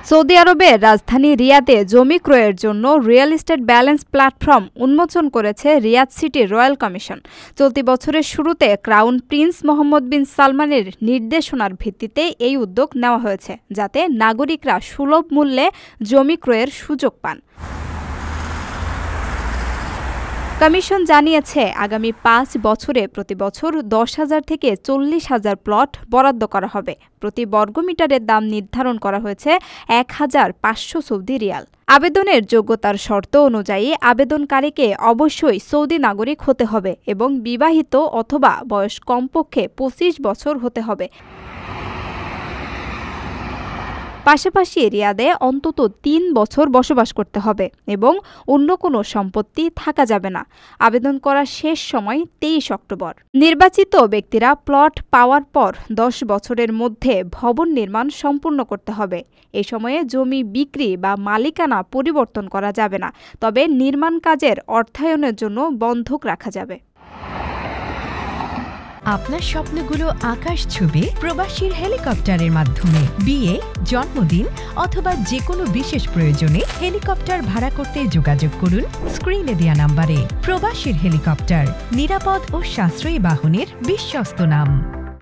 Saudi আরবের রাজধানী রিয়াদে জমি ক্রয়ের জন্য রিয়েল এস্টেট ব্যালেন্স প্ল্যাটফর্ম উন্মোচন করেছে রিয়াদ সিটি রয়্যাল কমিশন। চলতি বছরের শুরুতে ক্রাউন প্রিন্স মোহাম্মদ বিন সালমানের নির্দেশনার ভিত্তিতে এই উদ্যোগ নেওয়া হয়েছে, যাতে নাগরিকরা সুলভ মূল্যে জমি ক্রয়ের সুযোগ পান। কমিশন জানিয়েছে, আগামী ৫ বছরে প্রতি বছর ১০,০০০ থেকে ৪০,০০০ প্লট বরাদ্দ করা হবে। প্রতি বর্গমিটারের দাম নির্ধারণ করা হয়েছে ১,৫০০ সৌদি রিয়াল। আবেদনের যোগ্যতার শর্ত অনুযায়ী আবেদনকারীকে অবশ্যই সৌদি নাগরিক হতে হবে এবং বিবাহিত অথবা বয়স কমপক্ষে ২৫ বছর হতে হবে। পাশাপাশি রিয়াদে অন্তত ৩ বছর বসবাস করতে হবে এবং অন্য কোনো সম্পত্তি থাকা যাবে না। আবেদন করার শেষ সময় ২৩ অক্টোবর। নির্বাচিত ব্যক্তিরা প্লট পাওয়ার পর ১০ বছরের মধ্যে ভবন নির্মাণ সম্পূর্ণ করতে হবে। এ সময়ে জমি বিক্রি বা মালিকানা পরিবর্তন করা যাবে না, তবে নির্মাণ কাজের অর্থায়নের জন্য বন্ধক রাখা যাবে। আপনার স্বপ্নগুলো আকাশ ছুবে প্রবাসীর হেলিকপ্টারের মাধ্যমে। বিয়ে, জন্মদিন অথবা যে কোনো বিশেষ প্রয়োজনে হেলিকপ্টার ভাড়া করতে যোগাযোগ করুন স্ক্রিনে দেয়া নাম্বারে। প্রবাসীর হেলিকপ্টার, নিরাপদ ও সাশ্রয়ী বাহনের বিশ্বস্ত নাম।